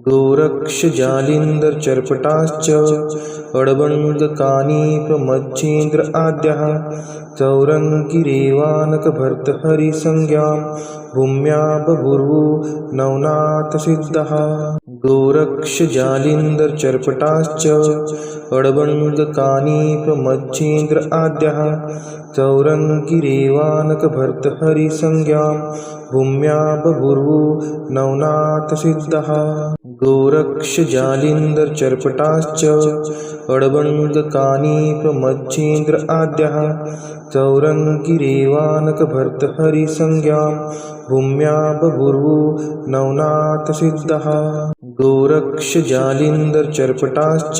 गोरक्षजालिन्दरचर्पटाश्च अडबङ्गकानीपमच्छीन्द्र आद्यः चौरङ्गिरेवानकभर्तहरिसंज्ञां भूम्या बभूवु नवनाथसिद्धः गोरक्षजालिन्दरचर्पटाश्च अडबङ्गकानीपमच्छीन्द्र आद्यः चौरङ्गिरेवानकभर्तहरिसंज्ञां भूम्या बभूवु नवनाथसिद्धः गोरक्षजालिन्दरचर्पटाश्च अडबङ्गकानीपमच्छीन्द्र आद्यः चौरङ्गिरेवानकभर्तहरिसंज्ञां भूम्या बभूवु नवनाथसिद्धः गोरक्षजालिन्दरचर्पटाश्च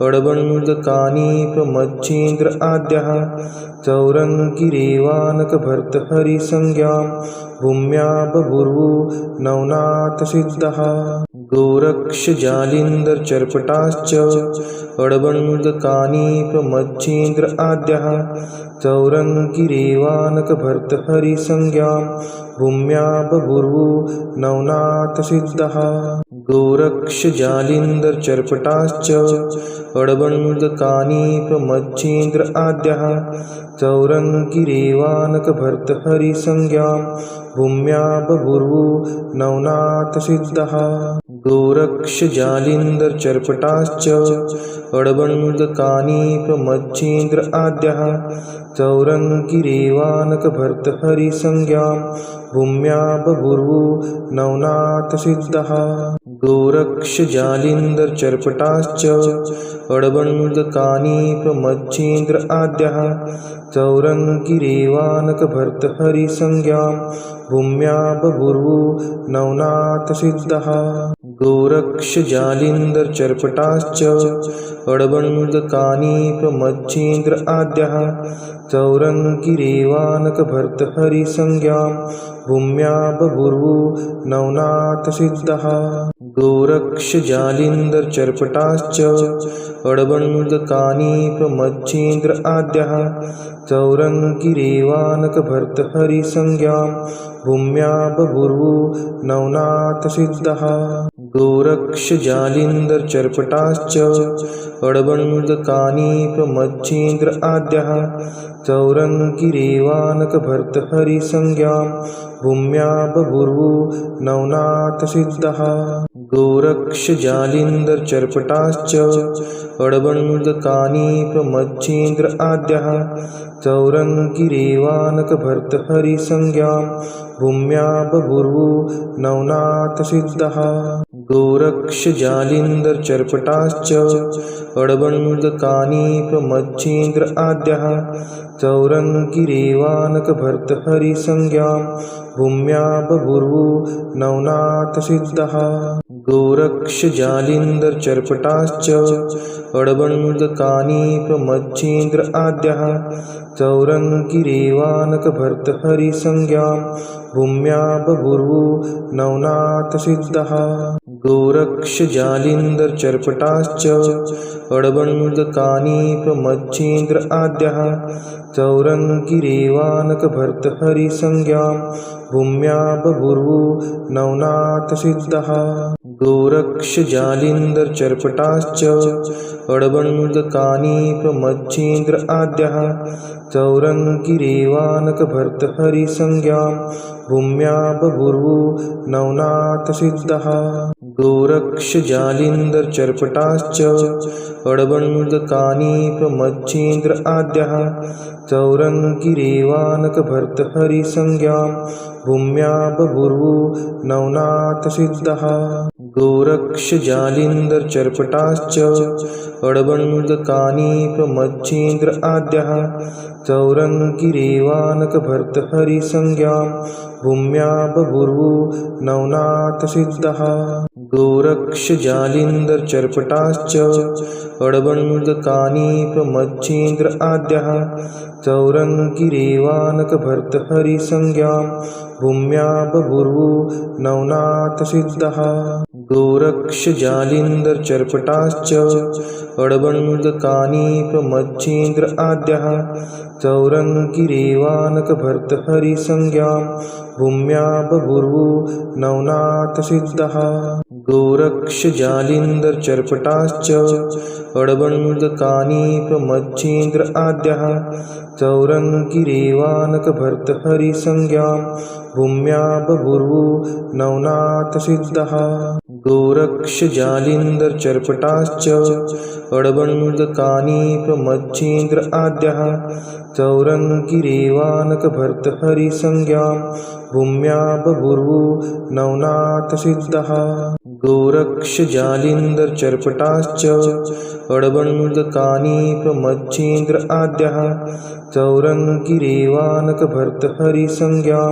अडबङ्गकानीपमच्छीन्द्र आद्यः चौरङ्गिरेवानकभर्तहरिसंज्ञां भूम्या बभूवु नवनाथसिद्धः गोरक्षजालिन्दरचर्पटाश्च अडबङ्गकानीपमच्छीन्द्र आद्यः चौरङ्गिरेवानकभर्तहरिसंज्ञां भूम्या बभूवु नवनाथसिद्धः गोरक्षजालिन्दरचर्पटाश्च अडबङ्गकानीपमच्छीन्द्र आद्यः चौरङ्गिरेवानकभर्तहरिसंज्ञां भूम्या बभूवु नवनाथसिद्धः गोरक्षजालिन्दरचर्पटाश्च अडबङ्गकानीपमच्छीन्द्र आद्यः चौरङ्गिरेवानकभर्तहरिसंज्ञां भूम्या बभूवु नवनाथसिद्धः गोरक्षजालिन्दरचर्पटाश्च अडबङ्गकानीपमच्छीन्द्र आद्यः चौरङ्गिरेवानकभर्तहरिसंज्ञां भूम्या बभूवु नवनाथसिद्धः गोरक्षजालिन्दरचर्पटाश्च अडबङ्गकानीपमच्छीन्द्र आद्यः चौरङ्गिरेवानकभर्तहरिसंज्ञां भूम्या बभूवु नवनाथसिद्धः गोरक्षजालिन्दरचर्पटाश्च अडबङ्गकानीपमच्छीन्द्र आद्यः चौरङ्गिरेवानकभर्तहरिसंज्ञां भूम्या बभूवु नवनाथसिद्धः गोरक्षजालिन्दरचर्पटाश्च अडबङ्गकानीपमच्छीन्द्र आद्यः चौरङ्गिरेवानकभर्तहरिसंज्ञां भूम्या बभूवु नवनाथसिद्धः गोरक्षजालिन्दरचर्पटाश्च अडबङ्गकानीपमच्छीन्द्र आद्यः चौरङ्गिरेवानकभर्तहरिसंज्ञां भूम्या बभूवु नवनाथसिद्धः गोरक्षजालिन्दरचर्पटाश्च अडबङ्गकानीपमच्छीन्द्र आद्यः चौरङ्गिरेवानकभर्तहरिसंज्ञां भूम्या बभूवु नवनाथसिद्धः गोरक्षजालिन्दरचर्पटाश्च अडबङ्गकानीपमच्छीन्द्र आद्यः चौरङ्गिरेवानकभर्तहरिसंज्ञां भूम्या बभूवु नवनाथसिद्धः गोरक्षजालिन्दरचर्पटाश्च अडबङ्गकानीपमच्छीन्द्र आद्यः चौरङ्गिरेवानकभर्तहरिसंज्ञां भूम्या बभूवु नवनाथसिद्धः गोरक्षजालिन्दरचर्पटाश्च अडबङ्गकानीपमच्छीन्द्र आद्यः चौरङ्गिरेवानकभर्तहरिसंज्ञां भूम्या बभूवु नवनाथसिद्धः गोरक्षजालिन्दरचर्पटाश्च अडबङ्गकानीपमच्छीन्द्र आद्यः चौरङ्गिरेवानकभर्तहरिसंज्ञां भूम्या बभूवु नवनाथसिद्धः गोरक्षजालिन्दरचर्पटाश्च अडबङ्गकानीपमच्छीन्द्र आद्यः चौरङ्गिरेवानकभर्तहरिसंज्ञां भूम्या बभूवु नवनाथसिद्धः गोरक्षजालिन्दरचर्पटाश्च अडबङ्गकानीपमच्छीन्द्र आद्यः चौरङ्गिरेवानकभर्तहरिसंज्ञां भूम्या बभूवु नवनाथसिद्धः गोरक्षजालिन्दरचर्पटाश्च अडबङ्गकानीपमच्छीन्द्र आद्यः चौरङ्गिरेवानकभर्तहरिसंज्ञां भूम्या बभूवु नवनाथसिद्धः गोरक्षजालिन्दरचर्पटाश्च अडबङ्गकानीपमच्छीन्द्र आद्यः चौरङ्गिरेवानकभर्तहरिसंज्ञां भूम्या बभूवु नवनाथसिद्धः गोरक्षजालिन्दरचर्पटाश्च अडबङ्गकानीपमच्छीन्द्र आद्यः चौरङ्गिरेवानकभर्तहरिसंज्ञां भूम्या बभूवु नवनाथसिद्धः गोरक्षजालिन्दरचर्पटाश्च अडबङ्गकानीपमच्छीन्द्र आद्यः चौरङ्गिरेवानकभर्तहरिसंज्ञां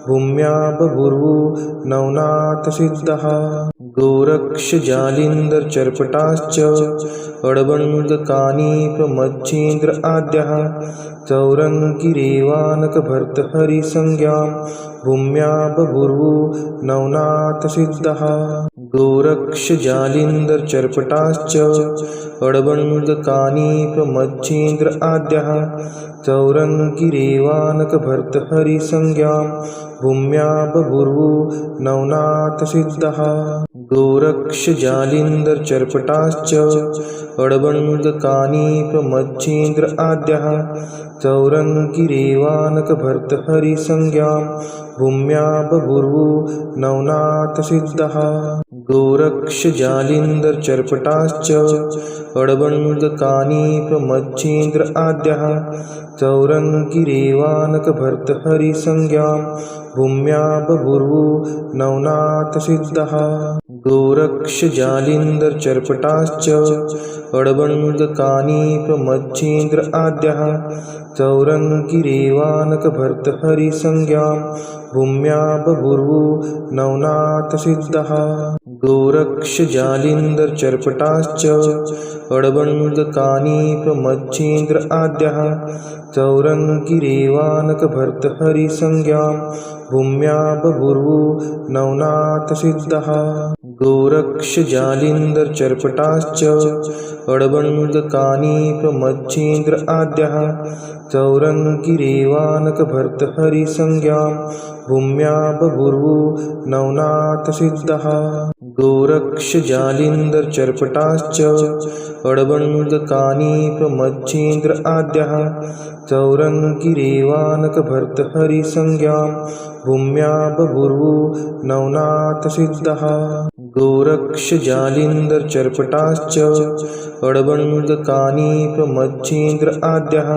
भूम्या बभूवु नवनाथसिद्धः गोरक्षजालिन्दरचर्पटाश्च अडबङ्गकानीपमच्छीन्द्र आद्यः चौरङ्गिरेवानकभर्तहरिसंज्ञां भूम्या बभूवु नवनाथसिद्धः गोरक्षजालिन्दरचर्पटाश्च अडबङ्गकानीपमच्छीन्द्र आद्यः चौरङ्गिरेवानकभर्तहरिसंज्ञां भूम्या बभूवु नवनाथसिद्धः गोरक्षजालिन्दरचर्पटाश्च अडबङ्गकानीपमच्छीन्द्र आद्यः चौरङ्गिरेवानकभर्तहरिसंज्ञां भूम्या बभूवु नवनाथसिद्धः गोरक्षजालिन्दरचर्पटाश्च अडबङ्गकानीपमच्छीन्द्र आद्यः चौरङ्गिरेवानकभर्तहरिसंज्ञां भूम्या बभूवु नवनाथसिद्धः गोरक्षजालिन्दरचर्पटाश्च अडबङ्गकानीपमच्छीन्द्र आद्यः चौरङ्गिरेवानकभर्तहरिसंज्ञां भूम्या बभूवु नवनाथसिद्धः गोरक्षजालिन्दरचर्पटाश्च अडबङ्गकानीपमच्छीन्द्र आद्यः चौरङ्गिरेवानकभर्तहरिसंज्ञां भूम्या बभूवु नवनाथसिद्धः गोरक्षजालिन्दरचर्पटाश्च अडबङ्गकानीपमच्छीन्द्र आद्यः चौरङ्गिरेवानकभर्तहरिसंज्ञां भूम्या बभूवु नवनाथसिद्धः गोरक्षजालिन्दरचर्पटाश्च अडबङ्गकानीपमच्छीन्द्र आद्यः चौरङ्गिरेवानकभर्तहरिसंज्ञां भूम्या बभूवु नवनाथसिद्धः गोरक्षजालिन्दरचर्पटाश्च अडबङ्गकानीपमच्छीन्द्र आद्यः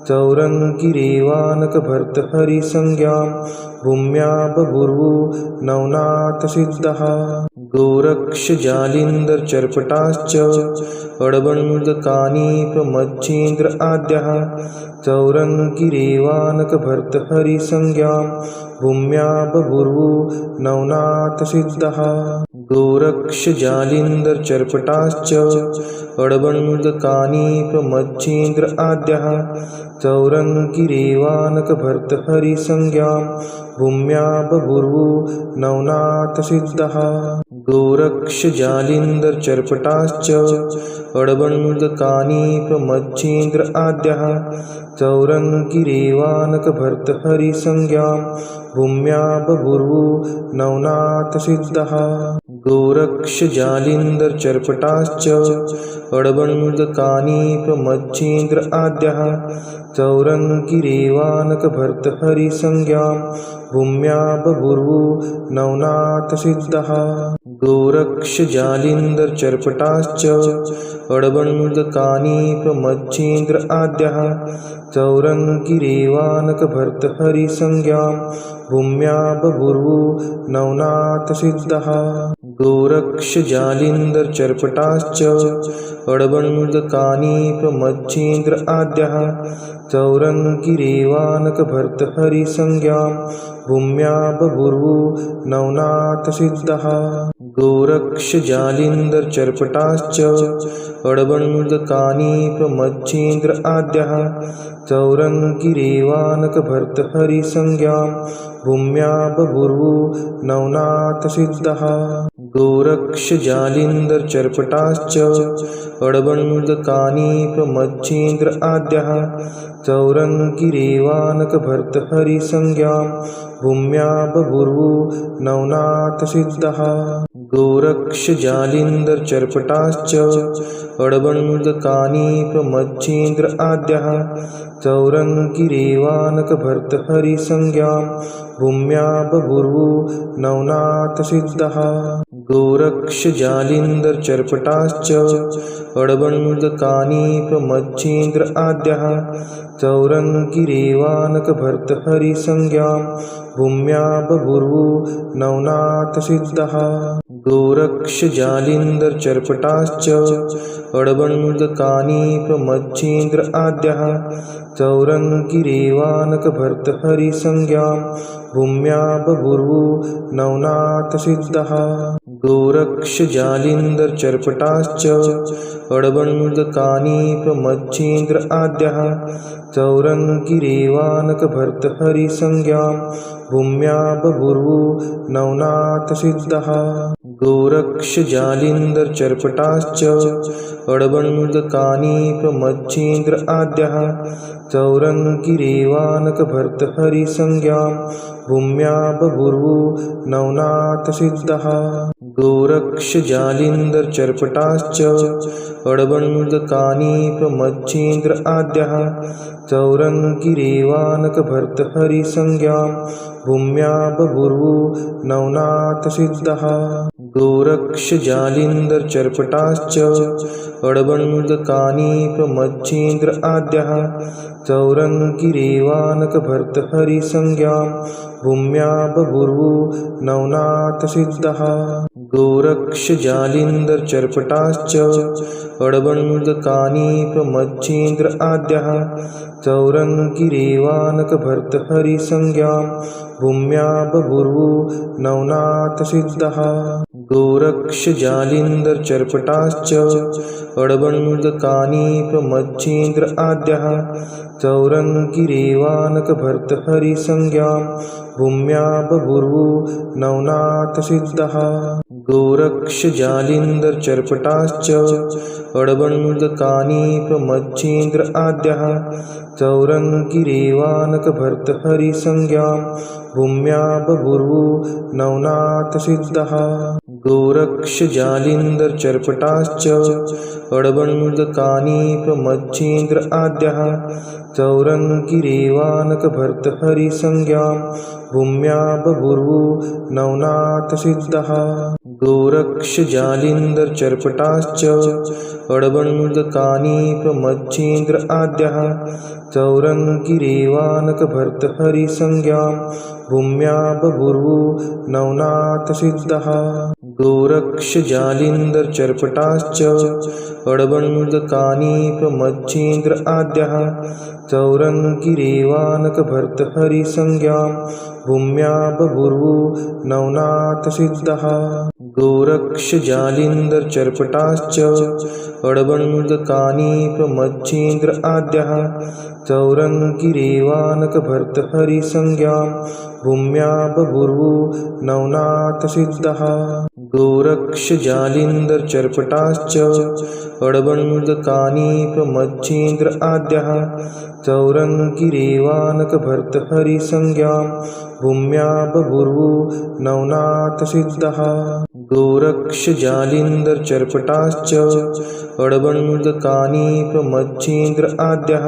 चौरङ्गिरेवानकभर्तहरिसंज्ञां भूम्या बभूवु नवनाथसिद्धः गोरक्षजालिन्दरचर्पटाश्च अडबङ्गकानीपमच्छीन्द्र आद्यः चौरङ्गिरेवानकभर्तहरिसंज्ञां भूम्या बभूवु नवनाथसिद्धः गोरक्षजालिन्दरचर्पटाश्च अडबङ्गकानीपमच्छीन्द्र आद्यः चौरङ्गिरेवानकभर्तहरिसंज्ञां भूम्या बभूवु नवनाथसिद्धः गोरक्षजालिन्दरचर्पटाश्च अडबङ्गकानीपमच्छीन्द्र आद्यः चौरङ्गिरेवानकभर्तहरिसंज्ञां भूम्या बभूवु नवनाथसिद्धः गोरक्षजालिन्दरचर्पटाश्च अडबङ्गकानीपमच्छीन्द्र आद्यः चौरङ्गिरेवानकभर्तहरिसंज्ञां भूम्या बभूवु नवनाथसिद्धः गोरक्षजालिन्दरचर्पटाश्च अडबङ्गकानीपमच्छीन्द्र आद्यः चौरङ्गिरेवानकभर्तहरिसंज्ञां भूम्या बभूवु नवनाथसिद्धः गोरक्षजालिन्दरचर्पटाश्च अडबङ्गकानीपमच्छीन्द्र आद्यः चौरङ्गिरेवानकभर्तहरिसंज्ञां भूम्या बभूवु नवनाथसिद्धः गोरक्षजालिन्दरचर्पटाश्च अडबङ्गकानीपमच्छीन्द्र आद्यः चौरङ्गिरेवानकभर्तहरिसंज्ञां भूम्या बभूवु नवनाथसिद्धः गोरक्षजालिन्दर्चर्पटाश्च अडबङ्गकानीपमच्छीन्द्र आद्यः चौरङ्गिरेवानकभर्तहरिसंज्ञां भूम्या बभूवु नवनाथसिद्धः गोरक्षजालिन्दर्चर्पटाश्च अडबङ्गकानीपमच्छीन्द्र आद्यः चौरङ्गिरेवानकभर्तहरिसंज्ञां भूम्या बभूवु नवनाथसिद्धः गोरक्षजालिन्दर्चर्पटाश्च अडबङ्गकानीपमच्छीन्द्र आद्यः चौरङ्गिरेवानकभर्तहरिसंज्ञां भूम्या बभूवु नवनाथसिद्धः गोरक्षजालिन्दर्चर्पटाश्च अडबङ्गकानीपमच्छीन्द्र आद्यः चौरङ्गिरेवानकभर्तहरिसंज्ञां भूम्या बभूवु नवनाथसिद्धः गोरक्षजालिन्दर्चर्पटाश्च अडबङ्गकानीपमच्छीन्द्र आद्यः चौरङ्गिरेवानकभर्तहरिसंज्ञां भूम्या बभूवु नवनाथसिद्धः गोरक्षजालिन्दर्चर्पटाश्च अडबङ्गकानीपमच्छीन्द्र आद्यः चौरङ्गिरेवानकभर्तहरिसंज्ञां भूम्या बभूवु नवनाथसिद्धः गोरक्षजालिन्दर्चर्पटाश्च अडबङ्गकानीपमच्छीन्द्र आद्यः चौरङ्गिरेवानकभर्तहरिसंज्ञां भूम्या बभूवु नवनाथसिद्धः गोरक्षजालिन्दर्चर्पटाश्च अडबङ्गकानीपमच्छीन्द्र आद्यः चौरङ्गिरेवानकभर्तहरिसंज्ञां भूम्या बभूवु नवनाथसिद्धः गोरक्षजालिन्दर्चर्पटाश्च अडबङ्गकानीपमच्छीन्द्र आद्यः चौरङ्गिरेवानकभर्तहरिसंज्ञां भूम्या बभूवु नवनाथसिद्धः गोरक्षजालिन्दर्चर्पटाश्च अडबङ्गकानीपमच्छीन्द्र आद्यः चौरङ्गिरेवानकभर्तहरिसंज्ञां भूम्या बभूवु नवनाथसिद्धः गोरक्षजालिन्दर्चर्पटाश्च अडबङ्गकानीपमच्छीन्द्र आद्यः चौरङ्गिरेवानकभर्तहरिसंज्ञां भूम्या बभूवु नवनाथसिद्धः गोरक्षजालिन्दर्चर्पटाश्च अडबङ्गकानीपमच्छीन्द्र आद्यः चौरङ्गिरेवानकभर्तहरिसंज्ञां भूम्या बभूवु नवनाथसिद्धः गोरक्षजालिन्दर्चर्पटाश्च अडबङ्गकानीपमच्छीन्द्र आद्यः चौरङ्गिरेवानकभर्तहरिसंज्ञां भूम्या बभूवु नवनाथसिद्धः गोरक्षजालिन्दर्चर्पटाश्च अडबङ्गकानीपमच्छीन्द्र आद्यः चौरङ्गिरेवानकभर्तहरिसंज्ञां भूम्या बभूवु नवनाथसिद्धः गोरक्षजालिन्दर्चर्पटाश्च अडबङ्गकानीपमच्छीन्द्र आद्यः चौरङ्गिरेवानकभर्तहरिसंज्ञां भूम्या बभूवु नवनाथसिद्धः गोरक्षजालिन्दर्चर्पटाश्च अडबङ्गकानीपमच्छीन्द्र आद्यः चौरङ्गिरेवानकभर्तहरिसंज्ञां भूम्या बभूवु नवनाथसिद्धः गोरक्षजालिन्दर्चर्पटाश्च अडबङ्गकानीपमच्छीन्द्र आद्यः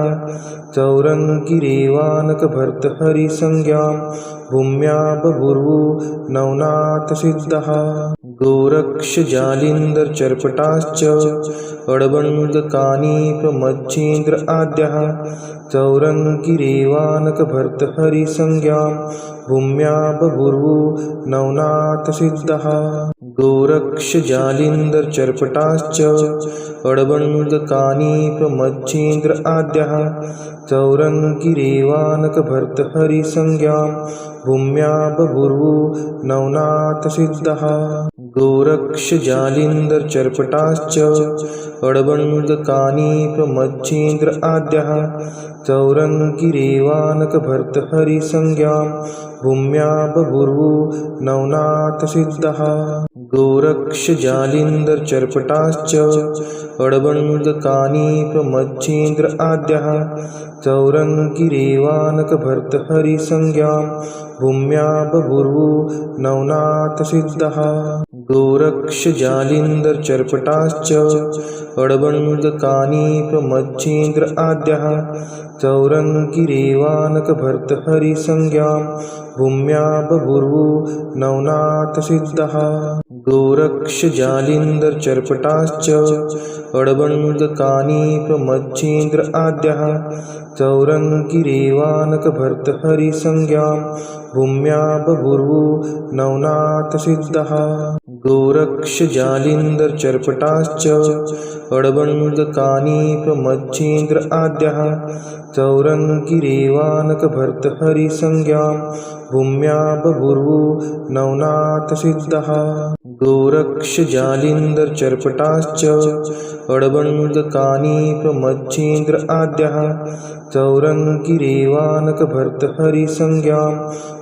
चौरङ्गिरेवानकभर्तहरिसंज्ञां भूम्या बभूवु नवनाथसिद्धः गोरक्षजालिन्दर्चर्पटाश्च अडबङ्गकानीपमच्छीन्द्र आद्यः चौरङ्गिरेवानकभर्तहरिसंज्ञां भूम्या बभूवु नवनाथसिद्धः गोरक्षजालिन्दर्चर्पटाश्च अडबङ्गकानीपमच्छीन्द्र आद्यः चौरङ्गिरेवानकभर्तहरिसंज्ञां भूम्या बभूवु नवनाथसिद्धः गोरक्षजालिन्दर्चर्पटाश्च अडबङ्गकानीपमच्छीन्द्र आद्यः चौरङ्गिरेवानकभर्तहरिसंज्ञां भूम्या बभूवु नवनाथसिद्धः गोरक्षजालिन्दर्चर्पटाश्च अडबङ्गकानीपमच्छीन्द्र आद्यः चौरङ्गिरेवानकभर्तहरिसंज्ञां भूम्या बभूवु नवनाथसिद्धः गोरक्षजालिन्दर्चर्पटाश्च अडबङ्गकानीपमच्छीन्द्र आद्यः चौरङ्गिरेवानकभर्तहरिसंज्ञां भूम्या बभूवु नवनाथसिद्धः गोरक्षजालिन्दर्चर्पटाश्च अडबङ्गकानीपमच्छीन्द्र आद्यः चौरङ्गिरेवानकभर्तहरिसंज्ञां भूम्या बभूवु नवनाथसिद्धः गोरक्षजालिन्दर्चर्पटाश्च अडबङ्गकानीपमच्छीन्द्र आद्यः चौरङ्गिरेवानकभर्तहरिसंज्ञां भूम्या बभूवु नवनाथसिद्धः गोरक्षजालिन्दर्चर्पटाश्च अडबङ्गकानीपमच्छीन्द्र आद्यः चौरङ्गिरेवानकभर्तहरिसंज्ञां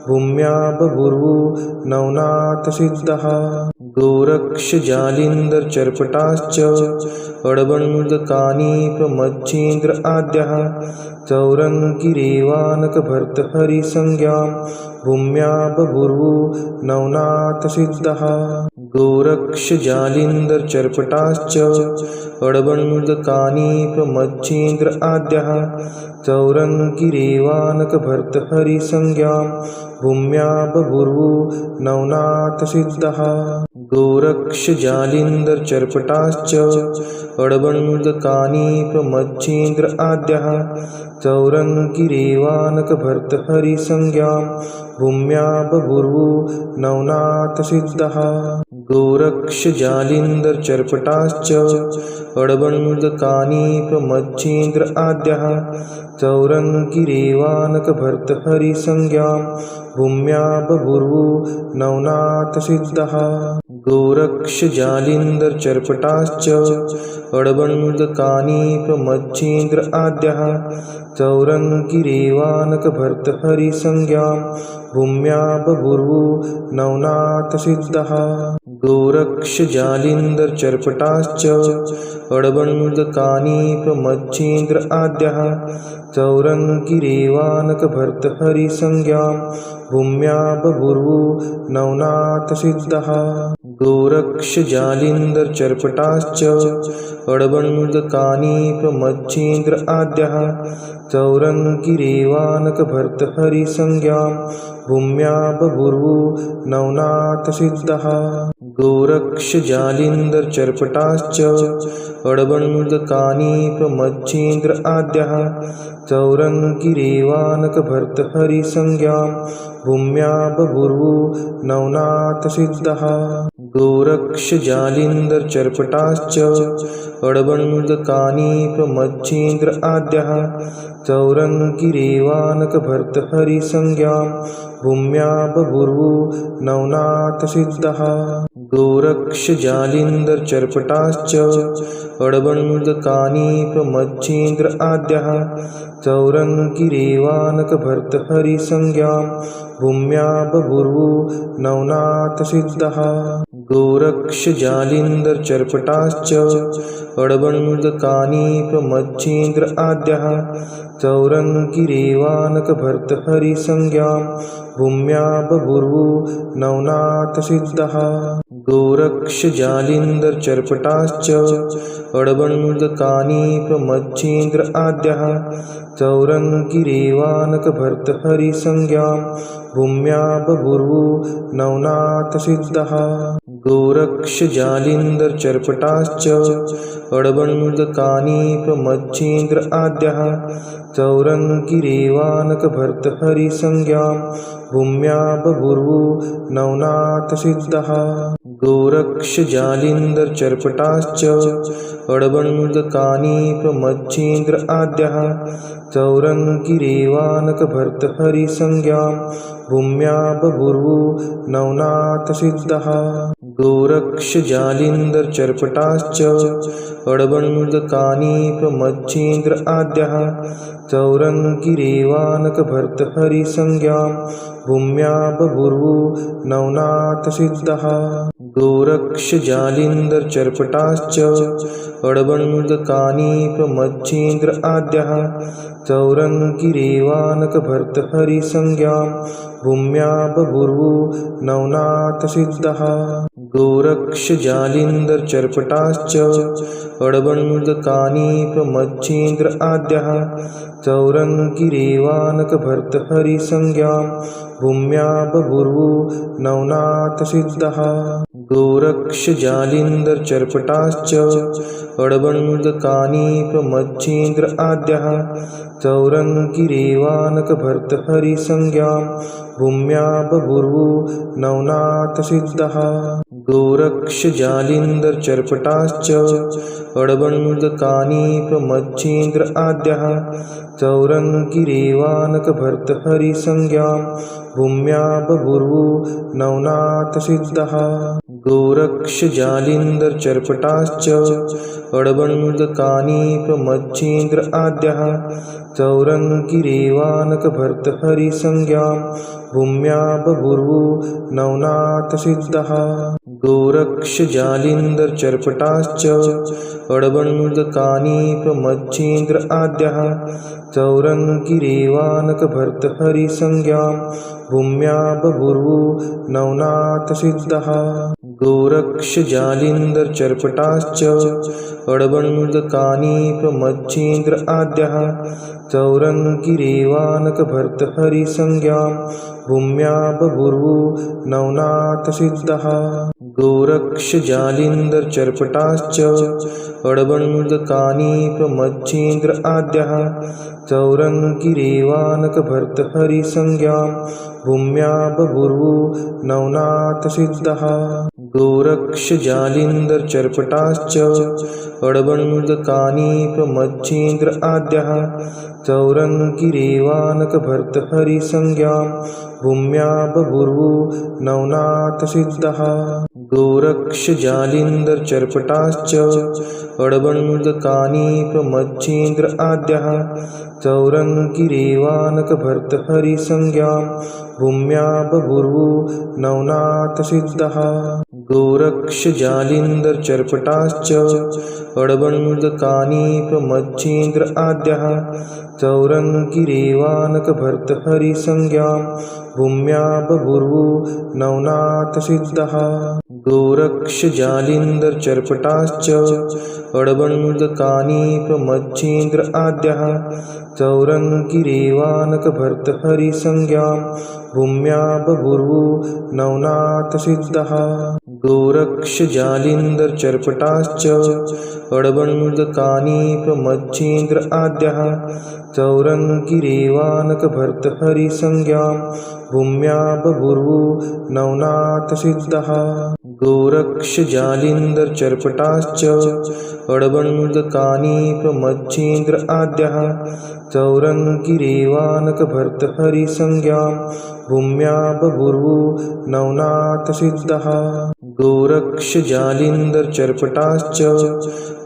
भूम्या बभूवु नवनाथसिद्धः गोरक्षजालिन्दर्चर्पटाश्च अडबङ्गकानीपमच्छीन्द्र आद्यः चौरङ्गिरेवानकभर्तहरिसंज्ञां भूम्या बभूवु नवनाथसिद्धः गोरक्षजालिन्दर्चर्पटाश्च अडबङ्गकानीपमच्छीन्द्र आद्यः चौरङ्गिरेवानकभर्तहरिसंज्ञां भूम्या बभूवु नवनाथसिद्धः गोरक्षजालिन्दर्चर्पटाश्च अडबङ्गकानीपमच्छीन्द्र आद्यः चौरङ्गिरेवानकभर्तहरिसंज्ञां भूम्या बभूवु नवनाथसिद्धः गोरक्षजालिन्दर्चर्पटाश्च अडबङ्गकानीपमच्छीन्द्र आद्यः चौरङ्गिरेवानकभर्तहरिसंज्ञां भूम्या बभूवु नवनाथसिद्धः गोरक्षजालिन्दर्चर्पटाश्च अडबङ्गकानीपमच्छीन्द्र आद्यः चौरङ्गिरेवानकभर्तहरिसंज्ञां भूम्या बभूवु नवनाथसिद्धः गोरक्षजालिन्दर्चर्पटाश्च अडबङ्गकानीपमच्छीन्द्र आद्यः चौरङ्गिरेवानकभर्तहरिसंज्ञां भूम्या बभूवु नवनाथसिद्धः गोरक्षजालिन्दर्चर्पटाश्च अडबङ्गकानीपमच्छीन्द्र आद्यः चौरङ्गिरेवानकभर्तहरिसंज्ञां भूम्या बभूवु नवनाथसिद्धः गोरक्षजालिन्दर्चर्पटाश्च अडबङ्गकानीपमच्छीन्द्र आद्यः चौरङ्गिरेवानकभर्तहरिसंज्ञां भूम्या बभूवु नवनाथसिद्धः गोरक्षजालिन्दर्चर्पटाश्च अडबङ्गकानीपमच्छीन्द्र आद्यः चौरङ्गिरेवानकभर्तहरिसंज्ञां भूम्या बभूवु नवनाथसिद्धः गोरक्षजालिन्दर्चर्पटाश्च अडबङ्गकानीपमच्छीन्द्र आद्यः चौरङ्गिरेवानकभर्तहरिसंज्ञां भूम्या बभूवु नवनाथसिद्धः गोरक्षजालिन्दर्चर्पटाश्च अडबङ्गकानीपमच्छीन्द्र आद्यः चौरङ्गिरेवानकभर्तहरिसंज्ञां भूम्या बभूवु नवनाथसिद्धः गोरक्षजालिन्दर्चर्पटाश्च अडबङ्गकानीपमच्छीन्द्र आद्यः चौरङ्गिरेवानकभर्तहरिसंज्ञां भूम्या बभूवु नवनाथसिद्धः गोरक्षजालिन्दर्चर्पटाश्च अडबङ्गकानीपमच्छीन्द्र आद्यः चौरङ्गिरेवानकभर्तहरिसंज्ञां भूम्या बभूवु नवनाथसिद्धः गोरक्षजालिन्दर्चर्पटाश्च अडबङ्गकानीपमच्छीन्द्र आद्यः चौरङ्गिरेवानकभर्तहरिसंज्ञां भूम्या बभूवु नवनाथसिद्धः गोरक्षजालिन्दर्चर्पटाश्च अडबङ्गकानीपमच्छीन्द्र आद्यः चौरङ्गिरेवानकभर्तहरिसंज्ञां भूम्या बभूवु नवनाथसिद्धः गोरक्षजालिन्दर्चर्पटाश्च अडबङ्गकानीपमच्छीन्द्र आद्यः चौरङ्गिरेवानकभर्तहरिसंज्ञां भूम्या बभूवु नवनाथसिद्धः गोरक्षजालिन्दर्चर्पटाश्च अडबङ्गकानीपमच्छीन्द्र आद्यः चौरङ्गिरेवानकभर्तहरिसंज्ञां भूम्या बभूवु नवनाथसिद्धः गोरक्षजालिन्दर्चर्पटाश्च अडबङ्गकानीपमच्छीन्द्र आद्यः चौरङ्गिरेवानकभर्तहरिसंज्ञां भूम्या बभूवु नवनाथसिद्धः गोरक्षजालिन्दर्चर्पटाश्च अडबङ्गकानीपमच्छीन्द्र आद्यः चौरङ्गिरेवानकभर्तहरिसंज्ञां भूम्या बभूवु नवनाथसिद्धः गोरक्षजालिन्दर्चर्पटाश्च अडबङ्गकानीपमच्छीन्द्र आद्यः चौरङ्गिरेवानकभर्तहरिसंज्ञां भूम्या बभूवु नवनाथसिद्धः गोरक्षजालिन्दर्चर्पटाश्च अडबङ्गकानीपमच्छीन्द्र आद्यः चौरङ्गिरेवानकभर्तहरिसंज्ञां भूम्या बभूवु नवनाथसिद्धः गोरक्षजालिन्दर्चर्पटाश्च अडबङ्गकानीपमच्छीन्द्र आद्यः चौरङ्गिरेवानकभर्तहरिसंज्ञां भूम्या बभूवु नवनाथसिद्धः गोरक्षजालिन्दर्चर्पटाश्च अडबङ्गकानीपमच्छीन्द्र आद्यः चौरङ्गिरेवानकभर्तहरिसंज्ञां भूम्या बभूवु नवनाथसिद्धः गोरक्षजालिन्दर्चर्पटाश्च अडबङ्गकानीपमच्छीन्द्र आद्यः चौरङ्गिरेवानकभर्तहरिसंज्ञां भूम्या बभूवु नवनाथसिद्धः गोरक्षजालिन्दर्चर्पटाश्च अडबङ्गकानीपमच्छीन्द्र आद्यः चौरङ्गिरेवानकभर्तहरिसंज्ञां भूम्या बभूवु नवनाथसिद्धः गोरक्षजालिन्दर्चर्पटाश्च अडबङ्गकानीपमच्छीन्द्र आद्यः चौरङ्गिरेवानकभर्तहरिसंज्ञां भूम्या बभूवु नवनाथसिद्धः गोरक्षजालिन्दर्चर्पटाश्च अडबङ्गकानीपमच्छीन्द्र आद्यः चौरङ्गिरेवानकभर्तहरिसंज्ञां भूम्या बभूवु नवनाथसिद्धः गोरक्षजालिन्दर्चर्पटाश्च अडबङ्गकानीपमच्छीन्द्र आद्यः चौरङ्गिरेवानकभर्तहरिसंज्ञां भूम्या बभूवु नवनाथसिद्धः गोरक्षजालिन्दर्चर्पटाश्च अडबङ्गकानीपमच्छीन्द्र आद्यः चौरङ्गिरेवानकभर्तहरिसंज्ञां भूम्या बभूवु नवनाथसिद्धः गोरक्षजालिन्दर्चर्पटाश्च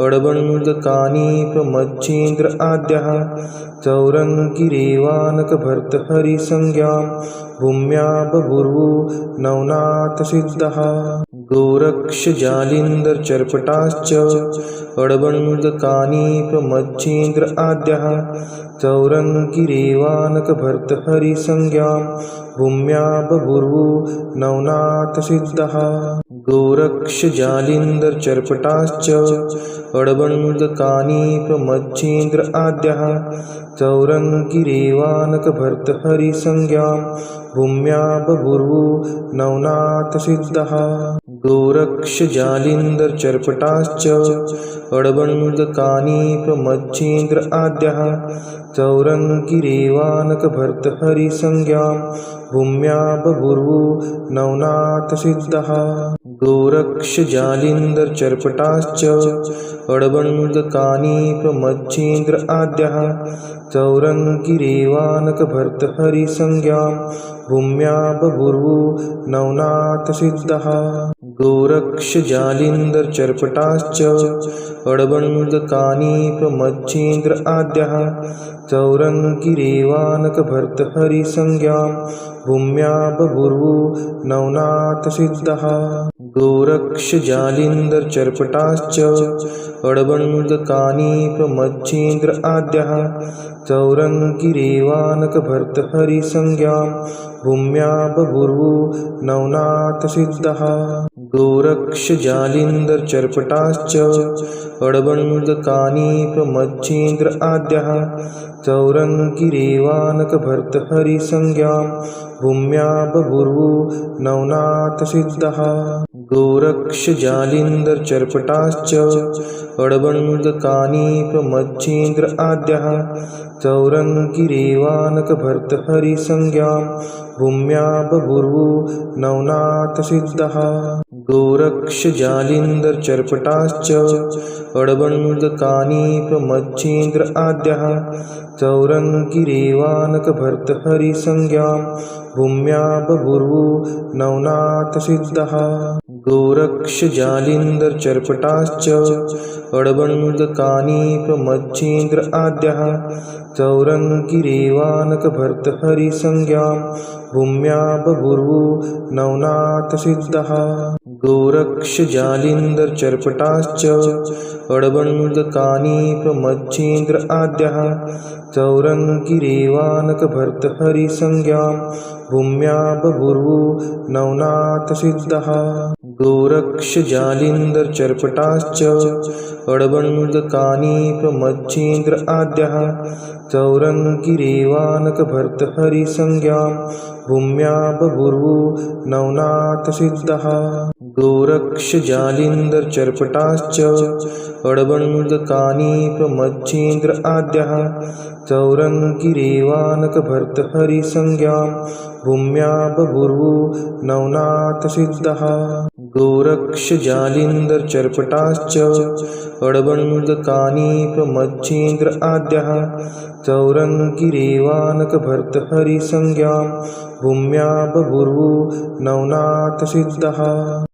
अडबङ्गकानीपमच्छीन्द्र आद्यः चौरङ्गिरेवानकभर्तहरिसंज्ञां भूम्या बभूवु नवनाथसिद्धः गोरक्षजालिन्दर्चर्पटाश्च अडबङ्गकानीपमच्छीन्द्र आद्यः चौरङ्गिरेवानकभर्तहरिसंज्ञां भूम्या बभूवु नवनाथसिद्धः गोरक्षजालिन्दर्चर्पटाश्च अडबङ्गकानीपमच्छीन्द्र आद्यः चौरङ्गिरेवानकभर्तहरिसंज्ञां भूम्या बभूवु नवनाथसिद्धः गोरक्षजालिन्दर्चर्पटाश्च अडबङ्गकानीपमच्छीन्द्र आद्यः चौरङ्गिरेवानकभर्तहरिसंज्ञां भूम्या बभूवु नवनाथसिद्धः गोरक्षजालिन्दर्चर्पटाश्च अडबङ्गकानीपमच्छीन्द्र आद्यः चौरङ्गिरेवानकभर्तहरिसंज्ञां भूम्या बभूवु नवनाथसिद्धः गोरक्षजालिन्दर्चर्पटाश्च अडबङ्गकानीपमच्छीन्द्र आद्यः चौरङ्गिरेवानकभर्तहरिसंज्ञां भूम्या बभूवु नवनाथसिद्धः गोरक्षजालिन्दर्चर्पटाश्च अडबङ्गकानीपमच्छीन्द्र आद्यः चौरङ्गिरेवानकभर्तहरिसंज्ञां भूम्या बभूवु नवनाथसिद्धः गोरक्षजालिन्दर्चर्पटाश्च अडबङ्गकानीपमच्छीन्द्र आद्यः चौरङ्गिरेवानकभर्तहरिसंज्ञां भूम्या बभूवु नवनाथसिद्धः गोरक्षजालिन्दर्चर्पटाश्च अडबङ्गकानीपमच्छीन्द्र आद्यः चौरङ्गिरेवानकभर्तहरिसंज्ञां भूम्या बभूवु नवनाथसिद्धः गोरक्षजालिन्दर्चर्पटाश्च अडबङ्गकानीपमच्छीन्द्र आद्यः चौरङ्गिरेवानकभर्तहरिसंज्ञां भूम्या बभूवु नवनाथसिद्धः गोरक्षजालिन्दर्चर्पटाश्च अडबङ्गकानीपमच्छीन्द्र आद्यः चौरङ्गिरेवानकभर्तहरिसंज्ञां भूम्या बभूवु नवनाथसिद्धः गोरक्षजालिन्दर्चर्पटाश्च अडबङ्गकानीपमच्छीन्द्र आद्यः चौरङ्गिरेवानकभर्तहरिसंज्ञां भूम्या बभूवु नवनाथसिद्धः गोरक्षजालिन्दर्चर्पटाश्च अडबङ्गकानीपमच्छीन्द्र आद्यः चौरङ्गिरेवानकभर्तहरिसंज्ञां भूम्या बभूवु नवनाथसिद्धः गोरक्षजालिन्दर्चर्पटाश्च अडबङ्गकानीपमच्छीन्द्र आद्यः चौरङ्गिरेवानकभर्तहरिसंज्ञां भूम्या बभूवु नवनाथसिद्धः गोरक्षजालिन्दर्चर्पटाश्च अडबङ्गकानीपमच्छीन्द्र आद्यः चौरङ्गिरेवानकभर्तहरिसंज्ञां भूम्या बभूवु नवनाथसिद्धः